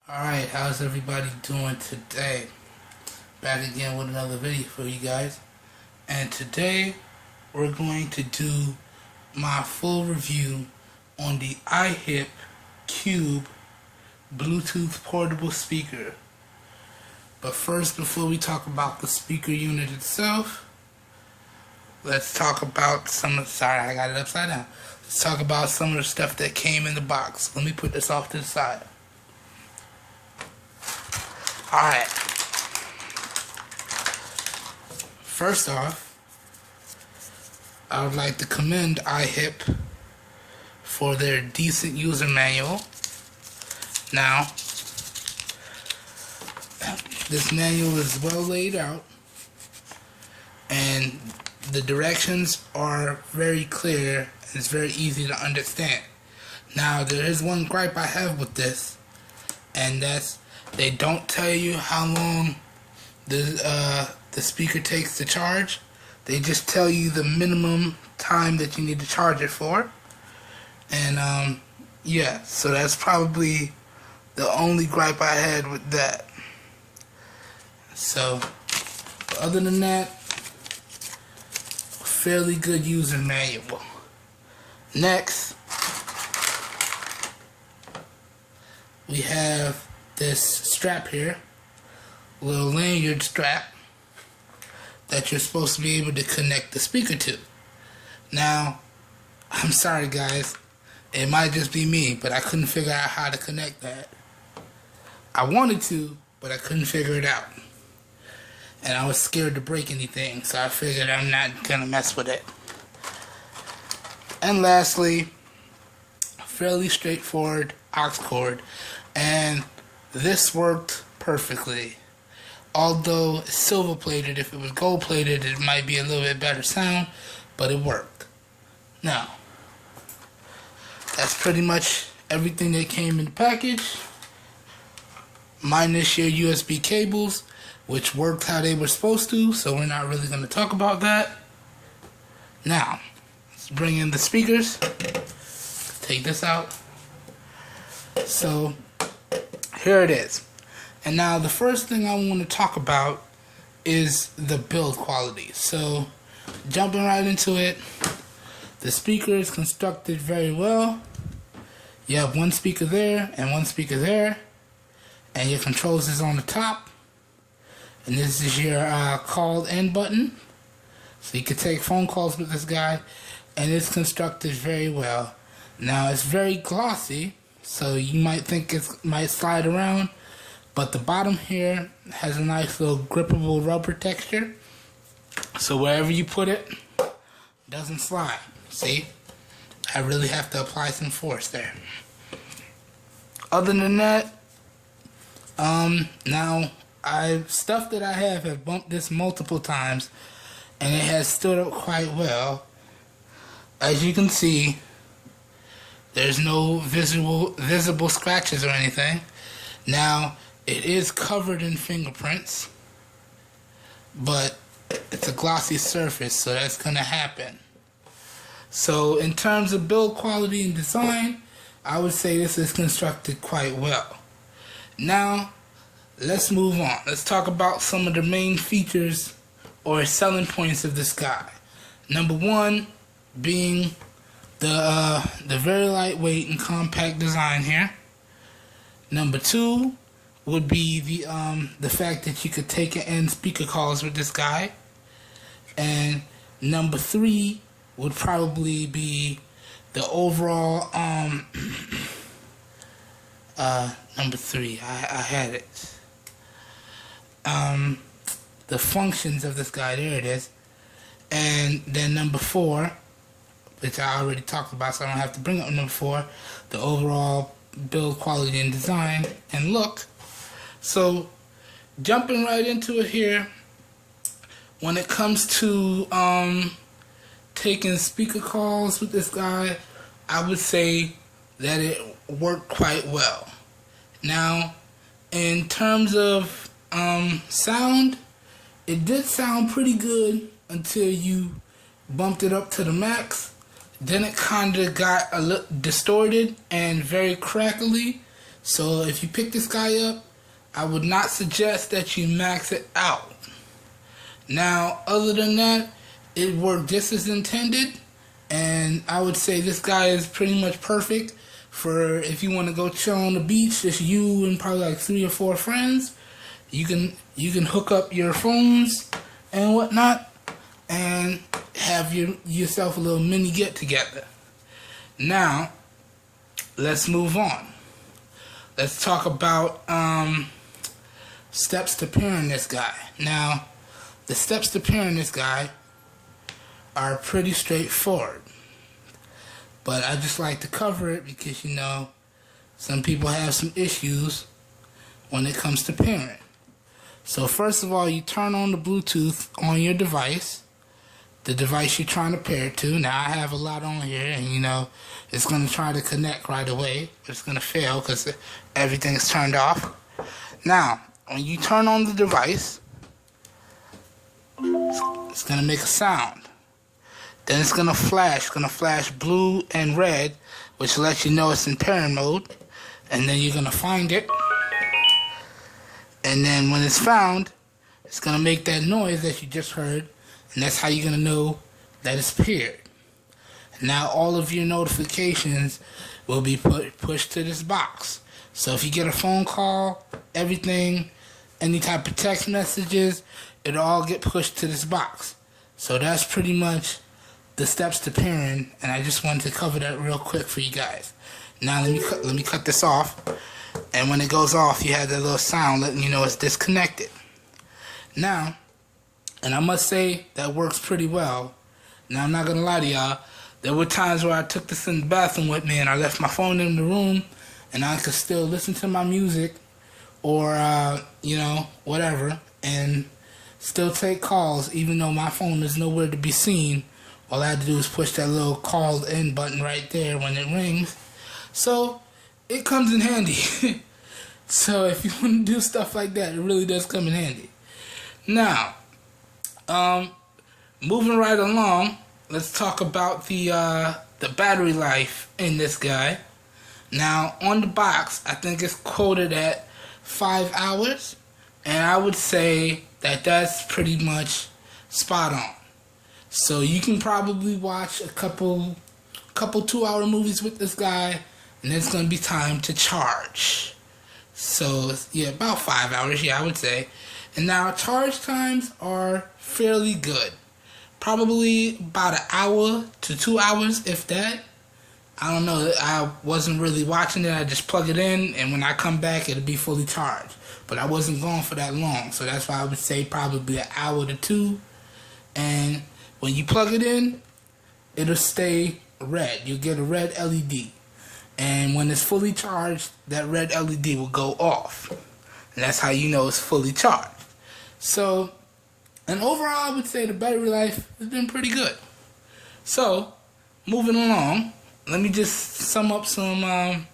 Alright, how's everybody doing today? Back again with another video for you guys. And today we're going to do my full review on the Ihip Cube Bluetooth portable speaker. But first, before we talk about the speaker unit itself, let's talk about sorry, I got it upside down. Let's talk about some of the stuff that came in the box. Let me put this off to the side. Alright. First off, I would like to commend Ihip for their decent user manual. Now, this manual is well laid out, and the directions are very clear and it's very easy to understand. Now, there is one gripe I have with this, and that's they don't tell you how long the speaker takes to charge. They just tell you the minimum time that you need to charge it for. And yeah, so that's probably the only gripe I had with that. So other than that, fairly good user manual. Next, we have this strap here, little lanyard strap that you're supposed to be able to connect the speaker to. Now, I'm sorry guys, it might just be me, but I couldn't figure out how to connect that. I wanted to, but I couldn't figure it out. And I was scared to break anything, so I figured I'm not gonna mess with it. And lastly, fairly straightforward aux cord, and this worked perfectly. Although it's silver plated, if it was gold plated it might be a little bit better sound, but it worked. Now, that's pretty much everything that came in the package, minus your USB cables, which worked how they were supposed to, so we're not really going to talk about that. Now, let's bring in the speakers. Take this out. So, here it is. And now the first thing I want to talk about is the build quality. So, jumping right into it, the speaker is constructed very well. You have one speaker there and one speaker there, and your controls is on the top. And this is your call end button, so you can take phone calls with this guy, and it's constructed very well. Now it's very glossy, so you might think it might slide around, but the bottom here has a nice little grippable rubber texture, so wherever you put it, it doesn't slide. See? I really have to apply some force there. Other than that, now stuff that I have bumped this multiple times, and it has stood up quite well. As you can see, there's no visible scratches or anything. Now, it is covered in fingerprints, but it's a glossy surface, so that's gonna happen. So in terms of build quality and design, I would say this is constructed quite well. Now, let's move on. Let's talk about some of the main features or selling points of this guy. Number one being the very lightweight and compact design here. Number two would be the fact that you could take and end speaker calls with this guy. And number three would probably be the overall number three. I had it. The functions of this guy, there it is. And then number four, which I already talked about, so I don't have to bring up number four, the overall build quality and design and look. So, jumping right into it here, when it comes to taking speaker calls with this guy, I would say that it worked quite well. Now, in terms of sound, it did sound pretty good until you bumped it up to the max. Then it kind of got a little distorted and very crackly, So if you pick this guy up, I would not suggest that you max it out. Now, other than that, it worked just as intended, and I would say this guy is pretty much perfect for if you want to go chill on the beach, just you and probably like 3 or 4 friends. You can hook up your phones and whatnot, and have yourself a little mini get together. Now, let's move on. Let's talk about steps to pairing this guy. Now, the steps to pairing this guy are pretty straightforward, but I just like to cover it because, you know, some people have some issues when it comes to pairing. So first of all, you turn on the Bluetooth on your device, the device you're trying to pair it to. Now, I have a lot on here, and you know, it's going to try to connect right away, but it's going to fail because everything is turned off. Now, when you turn on the device, it's going to make a sound. Then it's going to flash blue and red, which lets you know it's in pairing mode. And then you're going to find it. And then when it's found, it's going to make that noise that you just heard. And that's how you're going to know that it's paired. Now all of your notifications will be pushed to this box. So if you get a phone call, everything, any type of text messages, it'll all get pushed to this box. So that's pretty much the steps to pairing, and I just wanted to cover that real quick for you guys. Now let me cut this off, and when it goes off, you have that little sound letting you know it's disconnected. Now, and I must say that works pretty well. Now I'm not gonna lie to y'all. There were times where I took this in the bathroom with me, and I left my phone in the room, and I could still listen to my music, or you know, whatever, and still take calls, even though my phone is nowhere to be seen. All I had to do is push that little call in button right there when it rings. So it comes in handy. So if you want to do stuff like that, it really does come in handy. Now, moving right along, let's talk about the battery life in this guy. Now, on the box, I think it's quoted at 5 hours, and I would say that that's pretty much spot on. So you can probably watch a couple 2-hour movies with this guy, and it's going to be time to charge. So yeah, about 5 hours, yeah, I would say. And now charge times are fairly good. Probably about an hour to 2 hours, if that. I don't know, I wasn't really watching it. I just plug it in, and when I come back, it'll be fully charged. But I wasn't gone for that long, so that's why I would say probably an hour to 2. And when you plug it in, it'll stay red. You'll get a red LED. And when it's fully charged, that red LED will go off. And that's how you know it's fully charged. So, and overall, I would say the battery life has been pretty good. So, moving along, let me just sum up some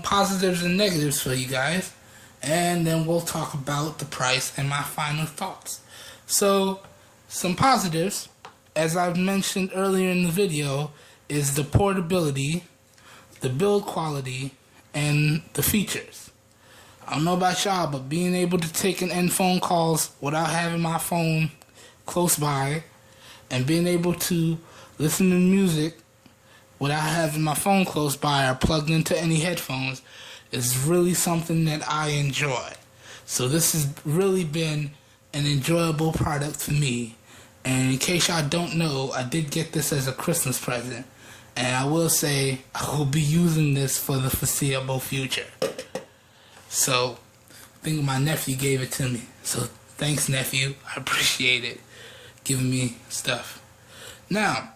positives and negatives for you guys. And then we'll talk about the price and my final thoughts. So, some positives, as I've mentioned earlier in the video, is the portability, the build quality, and the features. I don't know about y'all, but being able to take and end phone calls without having my phone close by, and being able to listen to music without having my phone close by or plugged into any headphones is really something that I enjoy. So this has really been an enjoyable product for me. And in case y'all don't know, I did get this as a Christmas present. And I will say, I will be using this for the foreseeable future. So, I think my nephew gave it to me. So, thanks, nephew. I appreciate it. Giving me stuff. Now,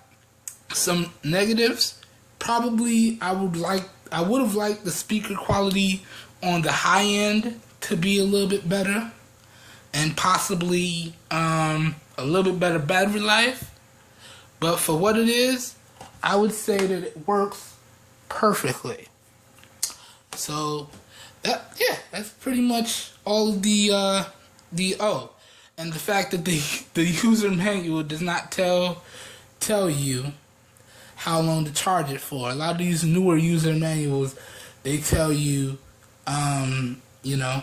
some negatives. Probably, I would have liked the speaker quality on the high end to be a little bit better. And possibly, a little bit better battery life. But for what it is, I would say that it works perfectly. So, that's pretty much all of and the fact that the user manual does not tell you how long to charge it for. A lot of these newer user manuals, they tell you, you know,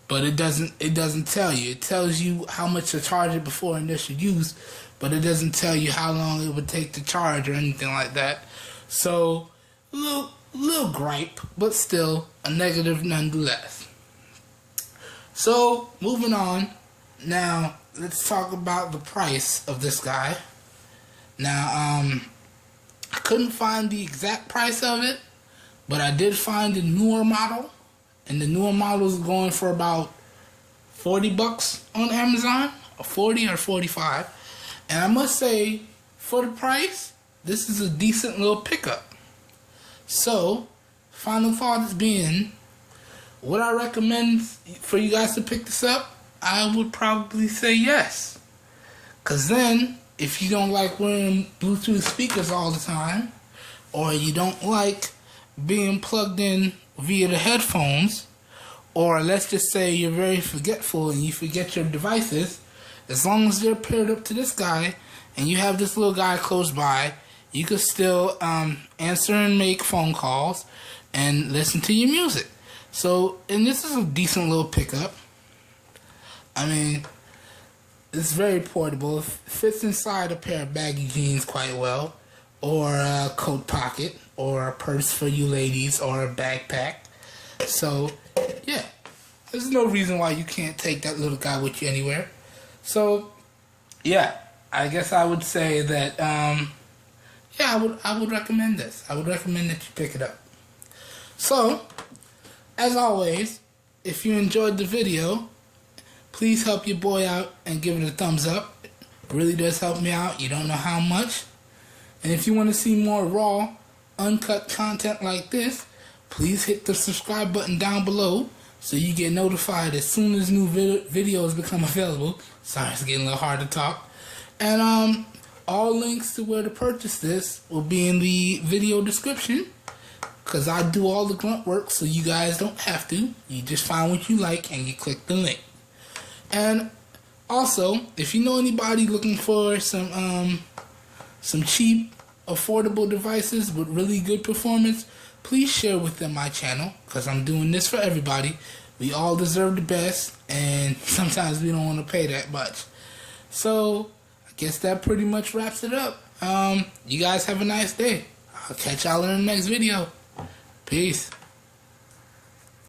but it doesn't tell you. It tells you how much to charge it before initial use, but it doesn't tell you how long it would take to charge or anything like that. So, little gripe, but still a negative nonetheless. So, moving on. Now, let's talk about the price of this guy. Now, I couldn't find the exact price of it, but I did find the newer model. And the newer model is going for about $40 on Amazon, or 40 or 45. And I must say, for the price, this is a decent little pickup. So, final thoughts being, would I recommend for you guys to pick this up? I would probably say yes. Because then, if you don't like wearing Bluetooth speakers all the time, or you don't like being plugged in via the headphones, or let's just say you're very forgetful and you forget your devices, as long as they're paired up to this guy and you have this little guy close by, you could still answer and make phone calls and listen to your music. So, and this is a decent little pickup. I mean, it's very portable. It fits inside a pair of baggy jeans quite well, or a coat pocket, or a purse for you ladies, or a backpack. So, yeah, there's no reason why you can't take that little guy with you anywhere. So, yeah, I guess I would say that, yeah, I would recommend this. I would recommend that you pick it up. So, as always, if you enjoyed the video, please help your boy out and give it a thumbs up. It really does help me out. You don't know how much. And if you want to see more raw, uncut content like this, please hit the subscribe button down below so you get notified as soon as new videos become available. Sorry, it's getting a little hard to talk. And all links to where to purchase this will be in the video description, because I do all the grunt work so you guys don't have to. You just find what you like and you click the link. And also, if you know anybody looking for some cheap, affordable devices with really good performance, please share with them my channel, because I'm doing this for everybody. We all deserve the best, and sometimes we don't want to pay that much. So, I guess that pretty much wraps it up. You guys have a nice day. I'll catch y'all in the next video. Peace.